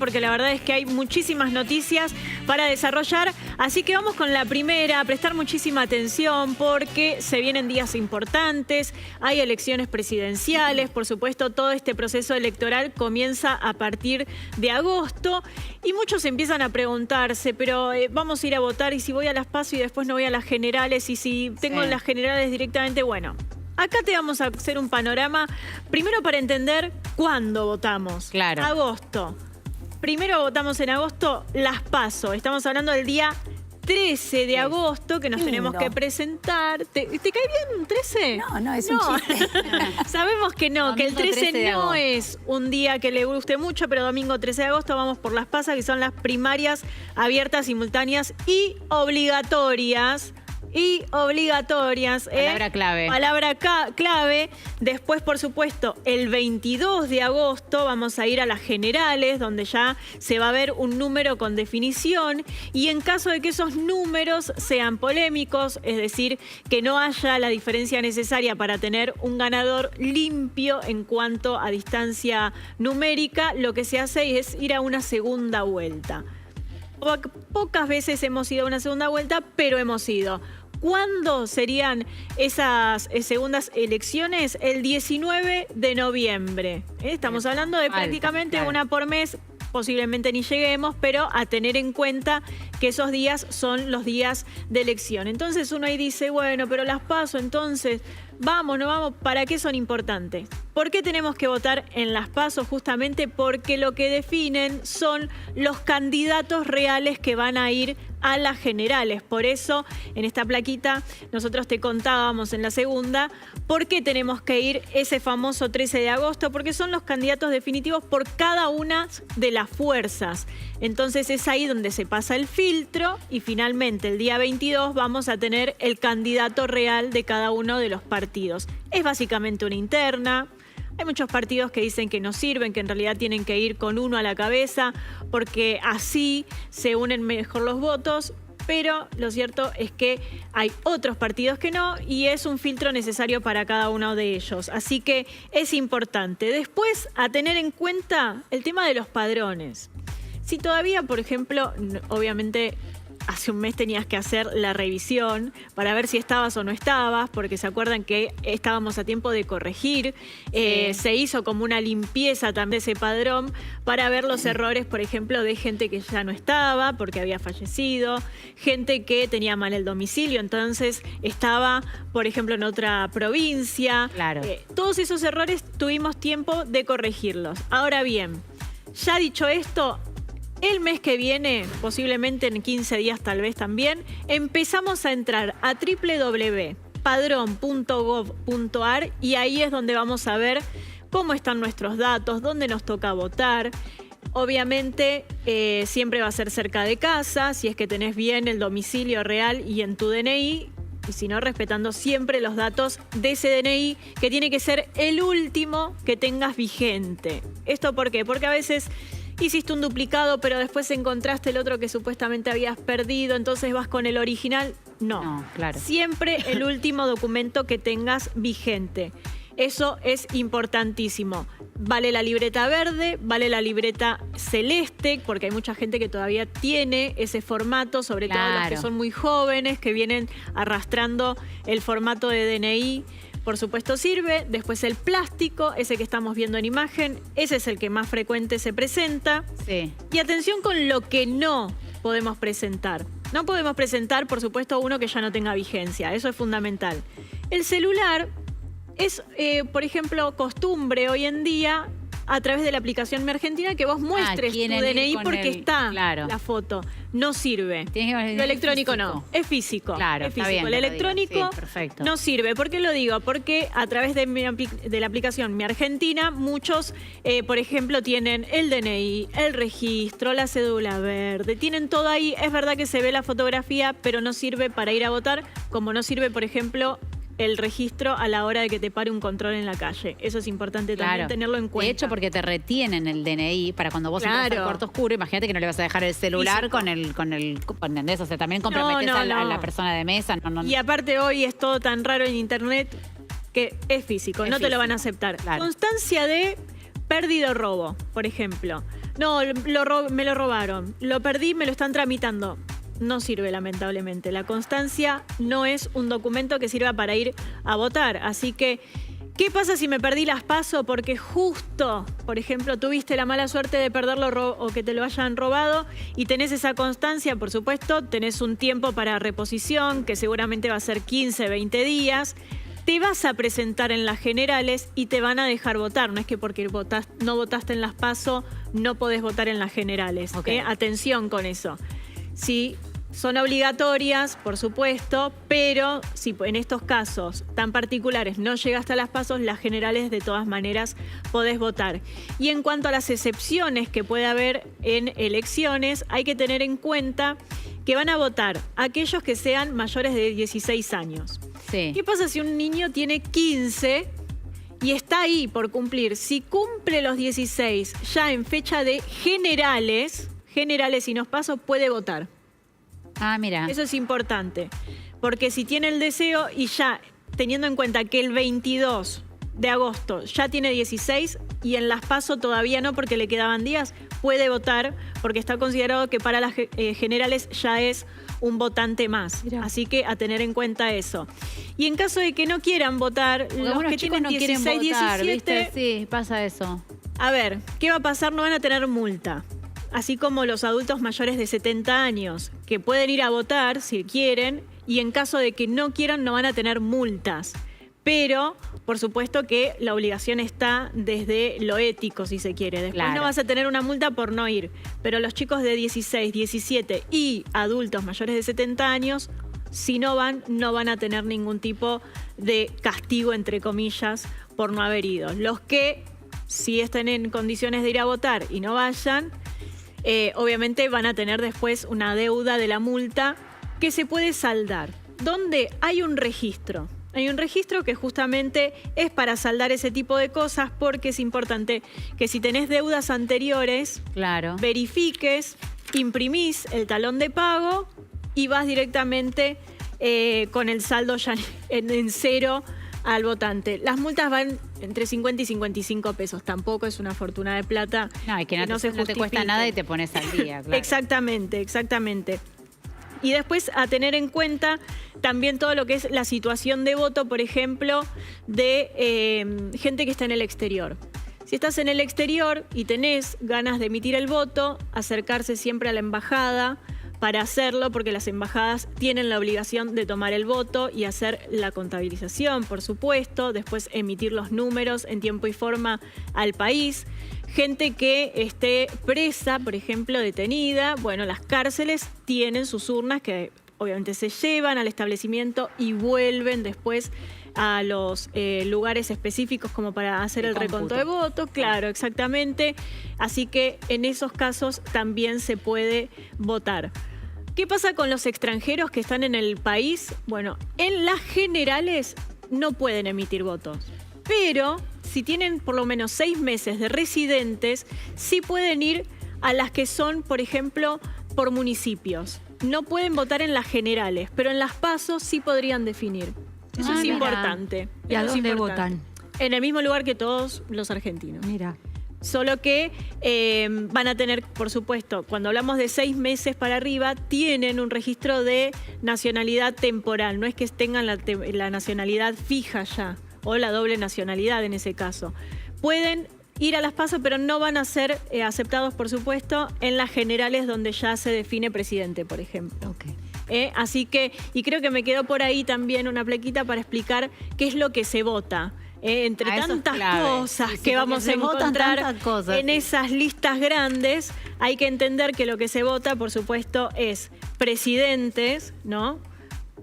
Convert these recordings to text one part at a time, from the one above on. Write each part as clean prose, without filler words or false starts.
porque la verdad es que hay muchísimas noticias para desarrollar, así que vamos con la primera, a prestar muchísima atención porque se vienen días importantes, hay elecciones presidenciales, por supuesto todo este proceso electoral comienza a partir de agosto y muchos empiezan a preguntarse, pero vamos a ir a votar y si voy a las PASO y después no voy a las generales y si tengo las generales directamente, bueno. Acá te vamos a hacer un panorama, primero para entender cuándo votamos. Claro. Agosto. Primero votamos en agosto las PASO. Estamos hablando del día 13 de agosto que nos tenemos que presentar. ¿Te cae bien un 13? No, es un chiste. Sabemos que no, que el 13 no es un día que le guste mucho, pero domingo 13 de agosto vamos por las PASO, que son las primarias abiertas, simultáneas y obligatorias. Palabra clave. Palabra clave. Después, por supuesto, el 22 de agosto vamos a ir a las generales, donde ya se va a ver un número con definición. Y en caso de que esos números sean polémicos, es decir, que no haya la diferencia necesaria para tener un ganador limpio en cuanto a distancia numérica, lo que se hace es ir a una segunda vuelta. Pocas veces hemos ido a una segunda vuelta, pero hemos ido. ¿Cuándo serían esas segundas elecciones? El 19 de noviembre. Estamos hablando de prácticamente una por mes. Posiblemente ni lleguemos, pero a tener en cuenta que esos días son los días de elección. Entonces uno ahí dice, bueno, pero las PASO, entonces, vamos, no vamos, ¿para qué son importantes? ¿Por qué tenemos que votar en las PASO? Justamente porque lo que definen son los candidatos reales que van a ir a las generales. Por eso, en esta plaquita, nosotros te contábamos en la segunda, ¿por qué tenemos que ir ese famoso 13 de agosto? Porque son los candidatos definitivos por cada una de las fuerzas. Entonces es ahí donde se pasa el filtro y finalmente el día 22 vamos a tener el candidato real de cada uno de los partidos. Es básicamente una interna. Hay muchos partidos que dicen que no sirven, que en realidad tienen que ir con uno a la cabeza porque así se unen mejor los votos, pero lo cierto es que hay otros partidos que no y es un filtro necesario para cada uno de ellos. Así que es importante. Después, a tener en cuenta el tema de los padrones. Si todavía, por ejemplo, obviamente hace un mes tenías que hacer la revisión para ver si estabas o no estabas, porque se acuerdan que estábamos a tiempo de corregir. Se hizo como una limpieza también de ese padrón para ver los errores, por ejemplo, de gente que ya no estaba porque había fallecido, gente que tenía mal el domicilio, entonces estaba, por ejemplo, en otra provincia. Claro. Todos esos errores tuvimos tiempo de corregirlos. Ahora bien, ya dicho esto, el mes que viene, posiblemente en 15 días tal vez también, empezamos a entrar a www.padron.gov.ar y ahí es donde vamos a ver cómo están nuestros datos, dónde nos toca votar. Obviamente siempre va a ser cerca de casa, si es que tenés bien el domicilio real y en tu DNI, y si no, respetando siempre los datos de ese DNI, que tiene que ser el último que tengas vigente. ¿Esto por qué? Porque a veces hiciste un duplicado, pero después encontraste el otro que supuestamente habías perdido, entonces vas con el original. No, claro. Siempre el último documento que tengas vigente. Eso es importantísimo. Vale la libreta verde, vale la libreta celeste, porque hay mucha gente que todavía tiene ese formato, sobre todo los que son muy jóvenes, que vienen arrastrando el formato de DNI. Por supuesto sirve. Después el plástico, ese que estamos viendo en imagen, ese es el que más frecuente se presenta. Sí. Y atención con lo que no podemos presentar. No podemos presentar, por supuesto, uno que ya no tenga vigencia. Eso es fundamental. El celular es, por ejemplo, costumbre hoy en día, a través de la aplicación Mi Argentina, que vos muestres tu DNI porque está la foto. No sirve. Lo electrónico no, es físico. Claro, es físico. Está bien, el electrónico no sirve. ¿Por qué lo digo? Porque a través de la aplicación Mi Argentina, muchos, por ejemplo, tienen el DNI, el registro, la cédula verde, tienen todo ahí. Es verdad que se ve la fotografía, pero no sirve para ir a votar, como no sirve, por ejemplo, el registro a la hora de que te pare un control en la calle. Eso es importante también tenerlo en cuenta. De hecho, porque te retienen el DNI para cuando vos entras al cuarto oscuro. Imagínate que no le vas a dejar el celular con ¿entendés? O sea, también comprometes a la persona de mesa. Y aparte hoy es todo tan raro en internet que es físico, no te lo van a aceptar. Constancia de pérdida o robo, por ejemplo. No, me lo robaron. Lo perdí, me lo están tramitando. No sirve, lamentablemente. La constancia no es un documento que sirva para ir a votar. Así que, ¿qué pasa si me perdí las PASO? Porque justo, por ejemplo, tuviste la mala suerte de perderlo o que te lo hayan robado y tenés esa constancia, por supuesto, tenés un tiempo para reposición, que seguramente va a ser 15, 20 días. Te vas a presentar en las generales y te van a dejar votar. No es que porque no votaste en las PASO no podés votar en las generales. Okay. Atención con eso. Sí, son obligatorias, por supuesto, pero si en estos casos tan particulares no llegaste a las PASO, las generales de todas maneras podés votar. Y en cuanto a las excepciones que puede haber en elecciones, hay que tener en cuenta que van a votar aquellos que sean mayores de 16 años. Sí. ¿Qué pasa si un niño tiene 15 y está ahí por cumplir? Si cumple los 16 ya en fecha de generales y no PASO, puede votar. Ah, mira. Eso es importante, porque si tiene el deseo y ya teniendo en cuenta que el 22 de agosto ya tiene 16 y en las PASO todavía no porque le quedaban días, puede votar porque está considerado que para las generales ya es un votante más. Mirá. Así que a tener en cuenta eso. Y en caso de que no quieran votar, los que tienen 16, 17... Sí, pasa eso. A ver, ¿qué va a pasar? No van a tener multa. Así como los adultos mayores de 70 años, que pueden ir a votar si quieren, y en caso de que no quieran no van a tener multas. Pero, por supuesto que la obligación está desde lo ético, si se quiere. Después no vas a tener una multa por no ir. Pero los chicos de 16, 17 y adultos mayores de 70 años, si no van, no van a tener ningún tipo de castigo, entre comillas, por no haber ido. Los que sí estén en condiciones de ir a votar y no vayan... obviamente van a tener después una deuda de la multa que se puede saldar. ¿Dónde? Hay un registro. Hay un registro que justamente es para saldar ese tipo de cosas porque es importante que si tenés deudas anteriores, verifiques, imprimís el talón de pago y vas directamente con el saldo ya en cero al votante. Las multas van entre 50 y 55 pesos. Tampoco es una fortuna de plata. No, y que no te cuesta nada y te pones al día. Claro. Exactamente, exactamente. Y después a tener en cuenta también todo lo que es la situación de voto, por ejemplo, de gente que está en el exterior. Si estás en el exterior y tenés ganas de emitir el voto, acercarse siempre a la embajada para hacerlo, porque las embajadas tienen la obligación de tomar el voto y hacer la contabilización, por supuesto, después emitir los números en tiempo y forma al país. Gente que esté presa, por ejemplo, detenida, bueno, las cárceles tienen sus urnas que obviamente se llevan al establecimiento y vuelven después a los lugares específicos como para hacer el reconto de votos. Claro, exactamente. Así que en esos casos también se puede votar. ¿Qué pasa con los extranjeros que están en el país? Bueno, en las generales no pueden emitir votos, pero si tienen por lo menos 6 meses de residentes, sí pueden ir a las que son, por ejemplo, por municipios. No pueden votar en las generales, pero en las PASO sí podrían definir. Eso es importante. ¿Y a dónde votan? En el mismo lugar que todos los argentinos. Mira. Solo que van a tener, por supuesto, cuando hablamos de 6 meses para arriba, tienen un registro de nacionalidad temporal. No es que tengan la nacionalidad fija ya, o la doble nacionalidad en ese caso. Pueden ir a las PASO, pero no van a ser aceptados, por supuesto, en las generales donde ya se define presidente, por ejemplo. Okay. Así que, y creo que me quedó por ahí también una plequita para explicar qué es lo que se vota. Entre tantas cosas que vamos a encontrar en esas listas grandes, hay que entender que lo que se vota, por supuesto, es presidentes, ¿no?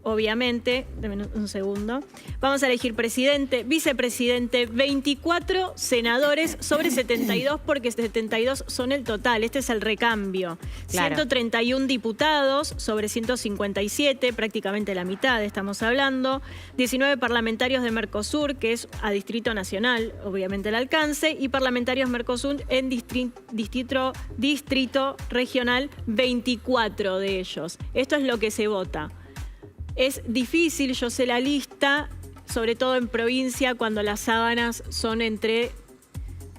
Obviamente, denme un segundo. Vamos a elegir presidente, vicepresidente, 24 senadores sobre 72, porque 72 son el total. Este es el recambio. Claro. 131 diputados sobre 157, prácticamente la mitad estamos hablando. 19 parlamentarios de Mercosur, que es a Distrito Nacional, obviamente el alcance, y parlamentarios Mercosur en distrito regional, 24 de ellos. Esto es lo que se vota. Es difícil, yo sé la lista, sobre todo en provincia, cuando las sábanas son entre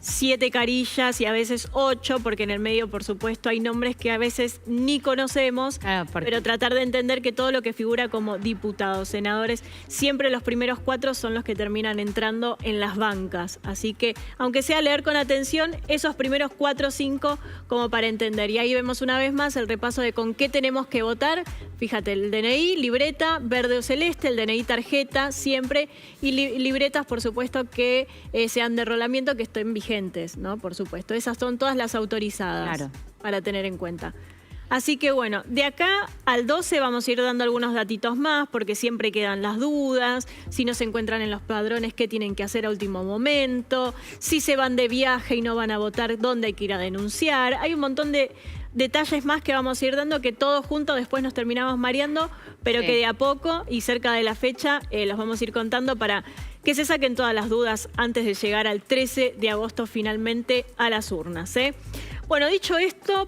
7 carillas y a veces 8, porque en el medio, por supuesto, hay nombres que a veces ni conocemos, pero tratar de entender que todo lo que figura como diputados, senadores, siempre los primeros 4 son los que terminan entrando en las bancas. Así que, aunque sea leer con atención, esos primeros 4 o 5 como para entender. Y ahí vemos una vez más el repaso de con qué tenemos que votar. Fíjate, el DNI, libreta, verde o celeste, el DNI tarjeta, siempre, y libretas, por supuesto, que sean de rolamiento, que estén vigentes, ¿no? Por supuesto. Esas son todas las autorizadas para tener en cuenta. Así que bueno, de acá al 12 vamos a ir dando algunos datitos más porque siempre quedan las dudas, si no se encuentran en los padrones, qué tienen que hacer a último momento, si se van de viaje y no van a votar, dónde hay que ir a denunciar. Hay un montón de detalles más que vamos a ir dando que todos juntos después nos terminamos mareando, pero que de a poco y cerca de la fecha los vamos a ir contando para que se saquen todas las dudas antes de llegar al 13 de agosto finalmente a las urnas. Bueno, dicho esto,